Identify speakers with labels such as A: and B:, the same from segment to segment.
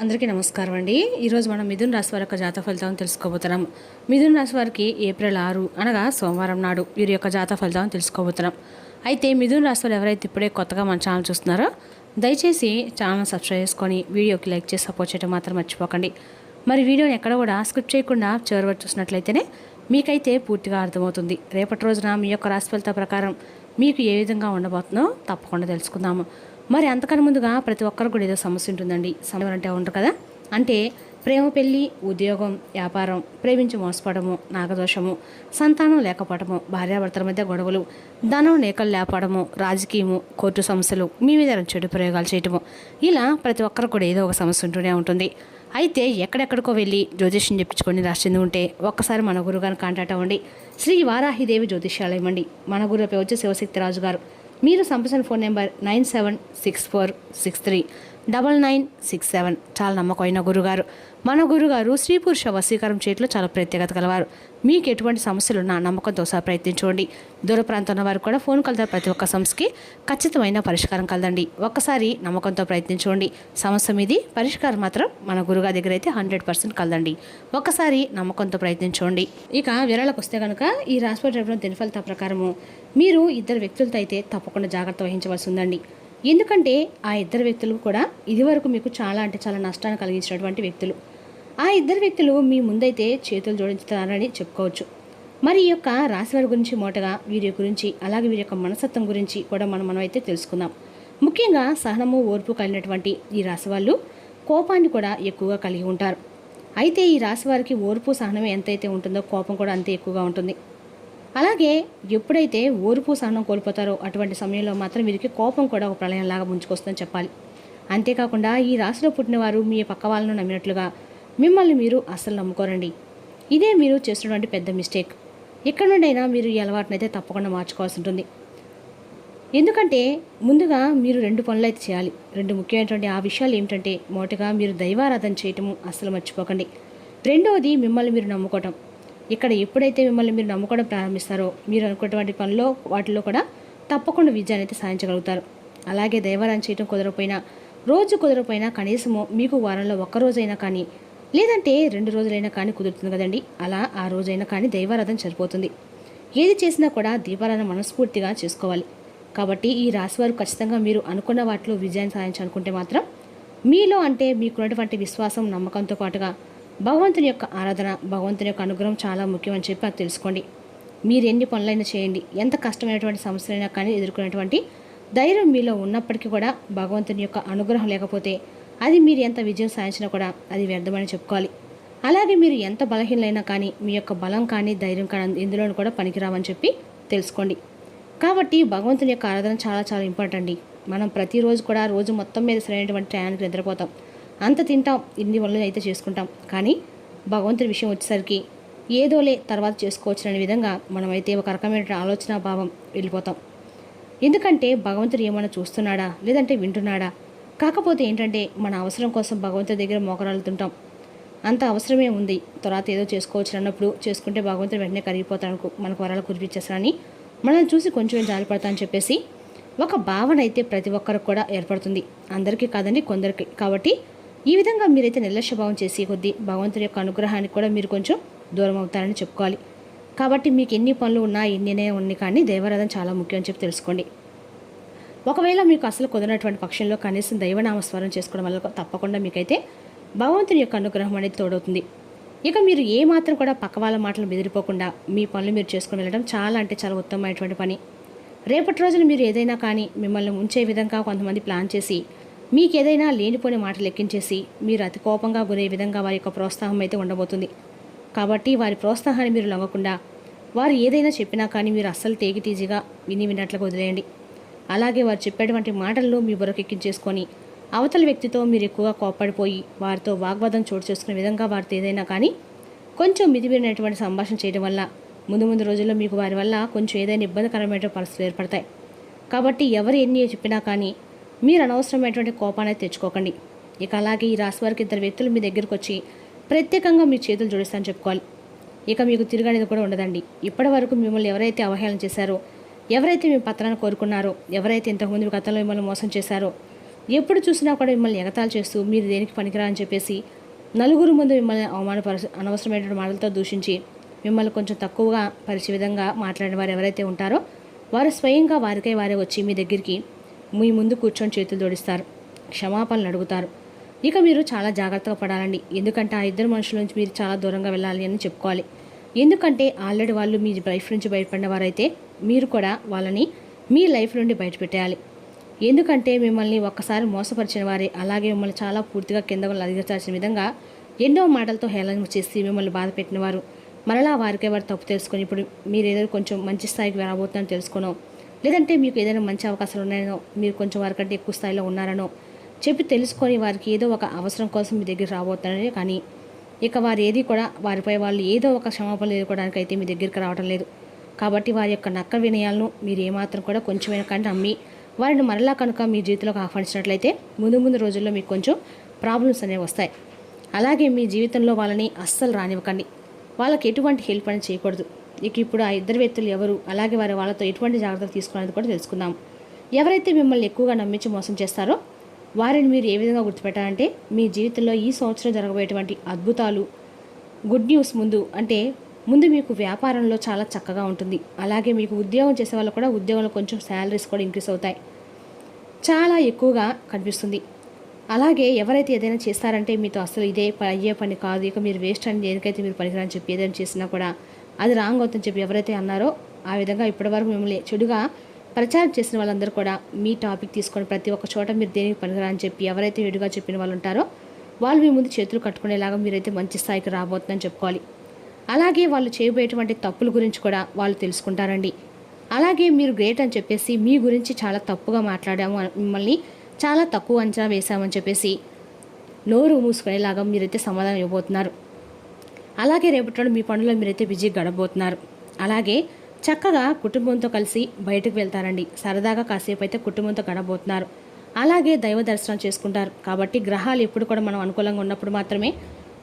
A: అందరికీ నమస్కారం అండి. ఈరోజు మనం మిథున రాశి వారి యొక్క జాతక ఫలితాలను తెలుసుకోబోతున్నాం. మిథున రాశి వారికి ఏప్రిల్ 6 అనగా సోమవారం నాడు వీరి యొక్క జాతక ఫలితాలను తెలుసుకోబోతున్నాం. అయితే మిథున రాశి వారు ఎవరైతే ఇప్పుడే కొత్తగా మన ఛానల్ చూస్తున్నారో దయచేసి ఛానల్ సబ్స్క్రైబ్ చేసుకొని వీడియోకి లైక్ చేసి సపోర్ట్ చేయడం మాత్రం మర్చిపోకండి. మరి వీడియోని ఎక్కడ కూడా స్కిప్ చేయకుండా చివరి వరకు చూసినట్లయితేనే మీకైతే పూర్తిగా అర్థమవుతుంది. రేపటి రోజున మీ యొక్క రాశి ఫలితాల ప్రకారం మీకు ఏ విధంగా ఉండబోతుందో తప్పకుండా తెలుసుకుందాము. మరి అంతకన్నా ముందుగా ప్రతి ఒక్కరికి కూడా ఏదో సమస్య ఉంటుందండి. సమస్య అంటే ఉంటారు కదా, అంటే ప్రేమ, పెళ్లి, ఉద్యోగం, వ్యాపారం, ప్రేమించి మోసపడము, నాగదోషము, సంతానం లేకపోవడము, భార్యాభర్తల మధ్య గొడవలు, ధనం లేకలు లేపడము, రాజకీయము, కోర్టు సమస్యలు, మీ మీద చెడు ప్రయోగాలు చేయటము, ఇలా ప్రతి ఒక్కరికి కూడా ఏదో ఒక సమస్య ఉంటూనే ఉంటుంది. అయితే ఎక్కడెక్కడికో వెళ్ళి జ్యోతిష్యం చెప్పించుకొని రాసింది ఉంటే ఒక్కసారి మన గురుగారిని కాంటాక్ట్ అవ్వండి. శ్రీ వారాహిదేవి జ్యోతిష్యాలయం అండి. మన గురు పేరు వచ్చి శివశక్తి రాజు గారు. మీరు సంప్రదించిన ఫోన్ నెంబర్ 9764639967. చాలా నమ్మకమైన గురుగారు. మన గురుగారు స్త్రీ పురుష వశీకరం చేయట్లో చాలా ప్రత్యేకత గలవారు. మీకు ఎటువంటి సమస్యలున్నా నమ్మకంతో సహా ప్రయత్నించుకోండి. దూర ప్రాంతంలో వారు కూడా ఫోన్ కలదా ప్రతి ఒక్క సమస్యకి ఖచ్చితమైన పరిష్కారం కలదండి. ఒక్కసారి నమ్మకంతో ప్రయత్నించుకోండి. సమస్య మీది పరిష్కారం మాత్రం మన గురుగారి దగ్గర అయితే 100% కలదండి. ఒక్కసారి నమ్మకంతో ప్రయత్నించుకోండి. ఇక వివరాలకు వస్తే కనుక ఈ రాశిఫల రేపటి దిన ఫలితాల ప్రకారము మీరు ఇద్దరు వ్యక్తులతో అయితే తప్పకుండా జాగ్రత్త వహించవలసి ఉందండి. ఎందుకంటే ఆ ఇద్దరు వ్యక్తులు కూడా ఇదివరకు మీకు చాలా అంటే చాలా నష్టాన్ని కలిగించినటువంటి వ్యక్తులు. ఆ ఇద్దరు వ్యక్తులు మీ ముందైతే చేతులు జోడించుతారని చెప్పుకోవచ్చు. మరి ఈ యొక్క రాశి వారి గురించి మోటగా వీరి గురించి అలాగే వీరి యొక్క మనస్తత్వం గురించి కూడా మనమైతే తెలుసుకుందాం. ముఖ్యంగా సహనము, ఓర్పు కలిగినటువంటి ఈ రాశి వాళ్ళు కోపాన్ని కూడా ఎక్కువగా కలిగి ఉంటారు. అయితే ఈ రాశి వారికి ఓర్పు, సహనం ఎంతైతే ఉంటుందో కోపం కూడా అంతే ఎక్కువగా ఉంటుంది. అలాగే ఎప్పుడైతే ఓర్పు, సహనం కోల్పోతారో అటువంటి సమయంలో మాత్రం వీరికి కోపం కూడా ఒక ప్రళయంలాగా ముంచుకొస్తుందని చెప్పాలి. అంతేకాకుండా ఈ రాశిలో పుట్టిన వారు మీ పక్క వాళ్ళను నమ్మినట్లుగా మిమ్మల్ని మీరు అస్సలు నమ్ముకోరండి. ఇదే మీరు చేస్తున్నటువంటి పెద్ద మిస్టేక్. ఇక్కడ నుండైనా మీరు ఈ అలవాటునైతే తప్పకుండా మార్చుకోవాల్సి ఉంటుంది. ఎందుకంటే ముందుగా మీరు 2 పనులు అయితే చేయాలి. 2 ముఖ్యమైనటువంటి ఆ విషయాలు ఏమిటంటే, మొదటగా మీరు దైవారాధన చేయటము అస్సలు మర్చిపోకండి. రెండవది మిమ్మల్ని మీరు నమ్ముకోవటం. ఇక్కడ ఎప్పుడైతే మిమ్మల్ని మీరు నమ్ముకోవడం ప్రారంభిస్తారో మీరు అనుకున్నటువంటి పనిలో వాటిలో కూడా తప్పకుండా విజయాన్ని అయితే సాధించగలుగుతారు. అలాగే దైవారాధన చేయటం కుదరకపోయినా, రోజు కుదరకపోయినా కనీసము మీకు వారంలో 1 రోజైనా కానీ లేదంటే 2 రోజులైనా కానీ కుదురుతుంది కదండి. అలా ఆ రోజైనా కానీ దైవారాధన సరిపోతుంది. ఏది చేసినా కూడా దీపారాధన మనస్ఫూర్తిగా చేసుకోవాలి. కాబట్టి ఈ రాశివారు ఖచ్చితంగా మీరు అనుకున్న వాటిలో విజయాన్ని సాధించాలనుకుంటే మాత్రం మీలో అంటే మీకున్నటువంటి విశ్వాసం, నమ్మకంతో పాటుగా భగవంతుని యొక్క ఆరాధన, భగవంతుని యొక్క అనుగ్రహం చాలా ముఖ్యమని చెప్పి అది తెలుసుకోండి. మీరు ఎన్ని పనులైనా చేయండి, ఎంత కష్టమైనటువంటి సమస్యలైనా కానీ ఎదుర్కొనేటువంటి ధైర్యం మీలో ఉన్నప్పటికీ కూడా భగవంతుని యొక్క అనుగ్రహం లేకపోతే అది మీరు ఎంత విజయం సాధించినా కూడా అది వ్యర్థమని చెప్పుకోవాలి. అలాగే మీరు ఎంత బలహీనైనా కానీ మీ యొక్క బలం కానీ ధైర్యం కానీ ఇందులోనూ కూడా పనికిరావని చెప్పి తెలుసుకోండి. కాబట్టి భగవంతుని యొక్క ఆరాధన చాలా చాలా ఇంపార్టెంట్ అండి. మనం ప్రతిరోజు కూడా రోజు మొత్తం మీద సరైనటువంటి టయానికి నిద్రపోతాం, అంత తింటాం, ఇన్ని పనులు అయితే చేసుకుంటాం. కానీ భగవంతుని విషయం వచ్చేసరికి ఏదోలే తర్వాత చేసుకోవచ్చు అనే విధంగా మనమైతే ఒక రకమైన ఆలోచన భావం వెళ్ళిపోతాం. ఎందుకంటే భగవంతుడు ఏమైనా చూస్తున్నాడా లేదంటే వింటున్నాడా? కాకపోతే ఏంటంటే మన అవసరం కోసం భగవంతుడి దగ్గర మోకరాలుతుంటాం. అంత అవసరమే ఉంది, తర్వాత ఏదో చేసుకోవచ్చు అన్నప్పుడు చేసుకుంటే భగవంతుడు వెంటనే కరిగిపోతాడు, మనకు వరాలు కురిపించేస్తారని మనల్ని చూసి కొంచెం జాలిపడతా అని చెప్పేసి ఒక భావన అయితే ప్రతి ఒక్కరికి కూడా ఏర్పడుతుంది. అందరికీ కాదండి, కొందరికి. కాబట్టి ఈ విధంగా మీరైతే నిర్లక్ష్య భావం చేసి కొద్దీ భగవంతుడి యొక్క అనుగ్రహానికి కూడా మీరు కొంచెం దూరం అవుతారని చెప్పుకోవాలి. కాబట్టి మీకు ఎన్ని పనులు ఉన్నా ఎన్నినే ఉన్నాయి కానీ దైవారాధన చాలా ముఖ్యం అని చెప్పి తెలుసుకోండి. ఒకవేళ మీకు అసలు కుదిరినటువంటి పక్షంలో కనీసం దైవనామస్మరణ చేసుకోవడం వల్ల తప్పకుండా మీకైతే భగవంతుని యొక్క అనుగ్రహం అనేది తోడవుతుంది. ఇక మీరు ఏమాత్రం కూడా పక్క వాళ్ళ మాటలు బెదిరిపోకుండా మీ పనులు మీరు చేసుకుని వెళ్ళడం చాలా అంటే చాలా ఉత్తమమైనటువంటి పని. రేపటి రోజున మీరు ఏదైనా కానీ మిమ్మల్ని ఉంచే విధంగా కొంతమంది ప్లాన్ చేసి మీకు ఏదైనా లేనిపోని మాటలు ఎక్కించేసి మీరు అతి కోపంగా గురే విధంగా వారి యొక్క ప్రోత్సాహం అయితే ఉండబోతుంది. కాబట్టి వారి ప్రోత్సాహాన్ని మీరు లొంగకుండా వారు ఏదైనా చెప్పినా కానీ మీరు అస్సలు తేగితీజీగా విన్నట్లుగా వదిలేయండి. అలాగే వారు చెప్పేటువంటి మాటల్లో మీ బుర్రకెక్కించేసుకొని అవతల వ్యక్తితో మీరు ఎక్కువగా కోప్పడిపోయి వారితో వాగ్వాదం చోటు చేసుకునే విధంగా వారితో ఏదైనా కానీ కొంచెం మితిమీరినటువంటి సంభాషణ చేయడం వల్ల ముందు రోజుల్లో మీకు వారి వల్ల కొంచెం ఏదైనా ఇబ్బందికరమైన పరిస్థితులు ఏర్పడతాయి. కాబట్టి ఎవరు ఎన్ని చెప్పినా కానీ మీరు అనవసరమైనటువంటి కోపాన్ని తెచ్చుకోకండి. ఇక అలాగే ఈ రాశి వారికి 2 వ్యక్తులు మీ దగ్గరకు వచ్చి ప్రత్యేకంగా మీ చేతులు జోడిస్తారని చెప్పుకోవాలి. ఇక మీకు తిరగనేది కూడా ఉండదండి. ఇప్పటి వరకు మిమ్మల్ని ఎవరైతే అవహేళన చేశారో, ఎవరైతే మీ పత్రాన్ని కోరుకున్నారో, ఎవరైతే ఇంతకుముందు గతంలో మిమ్మల్ని మోసం చేశారో ఎప్పుడు చూసినా కూడా మిమ్మల్ని ఎగతాళి చేస్తూ మీరు దేనికి పనికిరా అని చెప్పేసి నలుగురు ముందు మిమ్మల్ని అనవసరమైనటువంటి మాటలతో దూషించి మిమ్మల్ని కొంచెం తక్కువగా పరిచే విధంగా మాట్లాడిన వారు ఎవరైతే ఉంటారో వారు స్వయంగా వారే వచ్చి మీ దగ్గరికి మీ ముందు కూర్చొని చేతులు జోడిస్తారు, క్షమాపణలు అడుగుతారు. ఇక మీరు చాలా జాగ్రత్తగా పడాలండి. ఎందుకంటే ఆ ఇద్దరు మనుషుల నుంచి మీరు చాలా దూరంగా వెళ్ళాలి అని చెప్పుకోవాలి. ఎందుకంటే ఆల్రెడీ వాళ్ళు మీ లైఫ్ నుంచి బయటపడిన వారైతే మీరు కూడా వాళ్ళని మీ లైఫ్ నుండి బయటపెట్టేయాలి. ఎందుకంటే మిమ్మల్ని ఒక్కసారి మోసపరిచిన వారే అలాగే మిమ్మల్ని చాలా పూర్తిగా కింద అదిగచాల్సిన విధంగా ఎన్నో మాటలతో హేళన చేసి మిమ్మల్ని బాధ పెట్టిన వారు మరలా వారికే వారు తప్పు తెలుసుకొని ఇప్పుడు మీరు ఏదైనా కొంచెం మంచి స్థాయికి రాబోతున్నారని తెలుసుకోనో, లేదంటే మీకు ఏదైనా మంచి అవకాశాలు ఉన్నాయనో, మీరు కొంచెం వారికంటే ఎక్కువ స్థాయిలో ఉన్నారనో చెప్పి తెలుసుకొని వారికి ఏదో ఒక అవసరం కోసం మీ దగ్గర రాబోతున్నారనే కానీ ఇక వారు ఏది కూడా వారిపై వాళ్ళు ఏదో ఒక క్షమాపణలు ఎదుర్కోవడానికి అయితే మీ దగ్గరికి రావడం లేదు. కాబట్టి వారి యొక్క నక్క వినయాలను మీరు ఏమాత్రం కూడా కొంచెమైనా కానీ నమ్మి వారిని మరలా కనుక మీ జీవితంలోకి ఆహ్వానించినట్లయితే ముందు రోజుల్లో మీకు కొంచెం ప్రాబ్లమ్స్ అనేవి వస్తాయి. అలాగే మీ జీవితంలో వాళ్ళని అస్సలు రానివ్వకండి. వాళ్ళకి ఎటువంటి హెల్ప్ అని చేయకూడదు. ఇక ఇప్పుడు ఆ ఇద్దరు వ్యక్తులు ఎవరు, అలాగే వాళ్ళతో ఎటువంటి జాగ్రత్తలు తీసుకోవాలని కూడా తెలుసుకుందాం. ఎవరైతే మిమ్మల్ని ఎక్కువగా నమ్మించి మోసం చేస్తారో వారిని మీరు ఏ విధంగా గుర్తుపెట్టాలంటే మీ జీవితంలో ఈ సంవత్సరం జరగబోయేటువంటి అద్భుతాలు గుడ్ న్యూస్ ముందు మీకు వ్యాపారంలో చాలా చక్కగా ఉంటుంది. అలాగే మీకు ఉద్యోగం చేసే వాళ్ళు కూడా ఉద్యోగంలో కొంచెం శాలరీస్ కూడా ఇంక్రీస్ అవుతాయి, చాలా ఎక్కువగా కనిపిస్తుంది. అలాగే ఎవరైతే ఏదైనా చేస్తారంటే మీతో అసలు ఇదే అయ్యే పని కాదు, ఇక మీరు వేస్ట్ అని దేనికైతే మీరు పనికిరాని చెప్పి ఏదైనా చేసినా కూడా అది రాంగ్ అవుతుందని చెప్పి ఎవరైతే అన్నారో ఆ విధంగా ఇప్పటివరకు మిమ్మల్ని చెడుగా ప్రచారం చేసిన వాళ్ళందరూ కూడా మీ టాపిక్ తీసుకొని ప్రతి ఒక్క చోట మీరు దేనికి పనికిరా అని చెప్పి ఎవరైతే ఎడుగా చెప్పిన వాళ్ళు ఉంటారో వాళ్ళు మీ ముందు చేతులు కట్టుకునేలాగా మీరైతే మంచి స్థాయికి రాబోతుందని చెప్పుకోవాలి. అలాగే వాళ్ళు చేయబోయేటువంటి తప్పుల గురించి కూడా వాళ్ళు తెలుసుకుంటారండి. అలాగే మీరు గ్రేట్ అని చెప్పేసి మీ గురించి చాలా తప్పుగా మాట్లాడాము, మిమ్మల్ని చాలా తక్కువ అంచనా వేశామని చెప్పేసి నోరు మూసుకునేలాగా మీరైతే సమాధానం ఇవ్వబోతున్నారు. అలాగే రేపటి మీ పనుల్లో మీరైతే బిజీ గడబోతున్నారు. అలాగే చక్కగా కుటుంబంతో కలిసి బయటకు వెళ్తారండి. సరదాగా కాసేపు అయితే కుటుంబంతో గడబోతున్నారు. అలాగే దైవ దర్శనం చేసుకుంటారు. కాబట్టి గ్రహాలు ఎప్పుడు కూడా మనం అనుకూలంగా ఉన్నప్పుడు మాత్రమే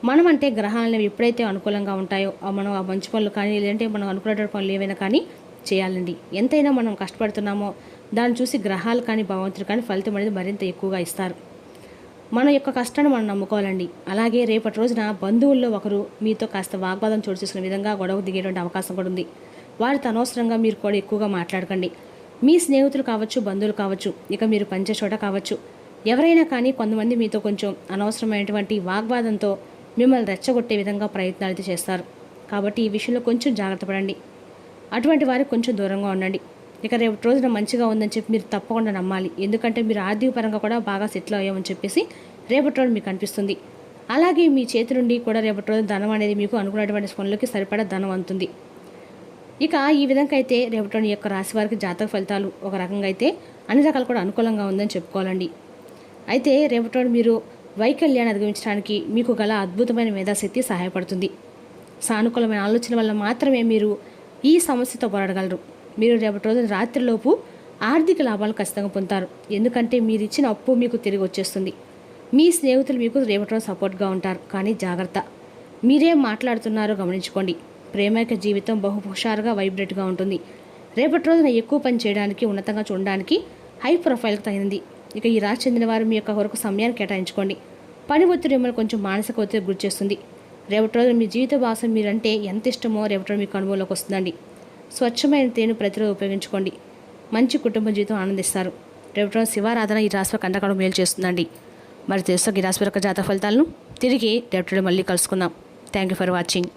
A: మనం అంటే గ్రహాలు ఎప్పుడైతే అనుకూలంగా ఉంటాయో మనం ఆ మంచి పనులు కానీ లేదంటే మనం అనుకునే పనులు ఏవైనా కానీ చేయాలండి. ఎంతైనా మనం కష్టపడుతున్నామో దాన్ని చూసి గ్రహాలు కానీ భగవంతుడు కానీ ఫలితం అనేది మరింత ఎక్కువగా ఇస్తారు. మన యొక్క కష్టాన్ని మనం నమ్ముకోవాలండి. అలాగే రేపటి రోజున బంధువుల్లో ఒకరు మీతో కాస్త వాగ్వాదం చోటు చేసుకునే విధంగా గొడవ దిగేటువంటి అవకాశం కూడా ఉంది. వారితో అనవసరంగా మీరు కూడా ఎక్కువగా మాట్లాడకండి. మీ స్నేహితులు కావచ్చు, బంధువులు కావచ్చు, ఇక మీరు పనిచే చోట కావచ్చు, ఎవరైనా కానీ కొంతమంది మీతో కొంచెం అనవసరమైనటువంటి వాగ్వాదంతో మిమ్మల్ని రెచ్చగొట్టే విధంగా ప్రయత్నాలు అయితే చేస్తారు. కాబట్టి ఈ విషయంలో కొంచెం జాగ్రత్త పడండి. అటువంటి వారికి కొంచెం దూరంగా ఉండండి. ఇక రేపటి రోజున మంచిగా ఉందని చెప్పి మీరు తప్పకుండా నమ్మాలి. ఎందుకంటే మీరు ఆర్థిక పరంగా కూడా బాగా సెటిల్ అయ్యామని చెప్పేసి రేపటి రోజు మీకు అనిపిస్తుంది. అలాగే మీ చేతి నుండి కూడా రేపటి రోజు ధనం అనేది మీకు అనుకున్నటువంటి పనులకి సరిపడా ధనం అందుతుంది. ఇక ఈ విధంగా అయితే రేపటి రోజు యొక్క రాశి వారికి జాతక ఫలితాలు ఒక రకంగా అయితే అన్ని రకాలు కూడా అనుకూలంగా ఉందని చెప్పుకోవాలండి. అయితే రేపటి రోజు మీరు వైకల్యాన్ని అధిగమించడానికి మీకు గల అద్భుతమైన మేధాశక్తి సహాయపడుతుంది. సానుకూలమైన ఆలోచన వల్ల మాత్రమే మీరు ఈ సమస్యతో పోరాడగలరు. మీరు రేపటి రోజున రాత్రిలోపు ఆర్థిక లాభాలు ఖచ్చితంగా పొందుతారు. ఎందుకంటే మీరు ఇచ్చిన అప్పు మీకు తిరిగి వచ్చేస్తుంది. మీ స్నేహితులు మీకు రేపటి రోజు సపోర్ట్గా ఉంటారు. కానీ జాగ్రత్త, మీరేం మాట్లాడుతున్నారో గమనించుకోండి. ప్రేమైక జీవితం బహు హుషారుగా వైబ్రేట్గా ఉంటుంది. రేపటి రోజున ఎక్కువ పని చేయడానికి, ఉన్నతంగా చూడడానికి హై ప్రొఫైల్కి తగినది. ఇక ఈ రాశి చెందిన వారు మీ యొక్క వరకు సమయాన్ని కేటాయించుకోండి. పని ఒత్తిడి మిమ్మల్ని కొంచెం మానసిక ఒత్తిడి గురి చేస్తుంది. రేపటి రోజు మీ జీవిత భాష మీరంటే ఎంత ఇష్టమో రేపటి రోజు మీకు అనుభవంలోకి వస్తుందండి. స్వచ్ఛమైన తేను ప్రతిరోజు ఉపయోగించుకోండి. మంచి కుటుంబ జీవితం ఆనందిస్తారు. రేపటి రోజు శివారాధన ఈ రాశి వారికి అంతకాలం మేలు చేస్తుందండి. మరి తెలుసా ఈ రాశి యొక్క జాతక ఫలితాలను తిరిగి రేపటి మళ్ళీ కలుసుకుందాం. Thank you for watching.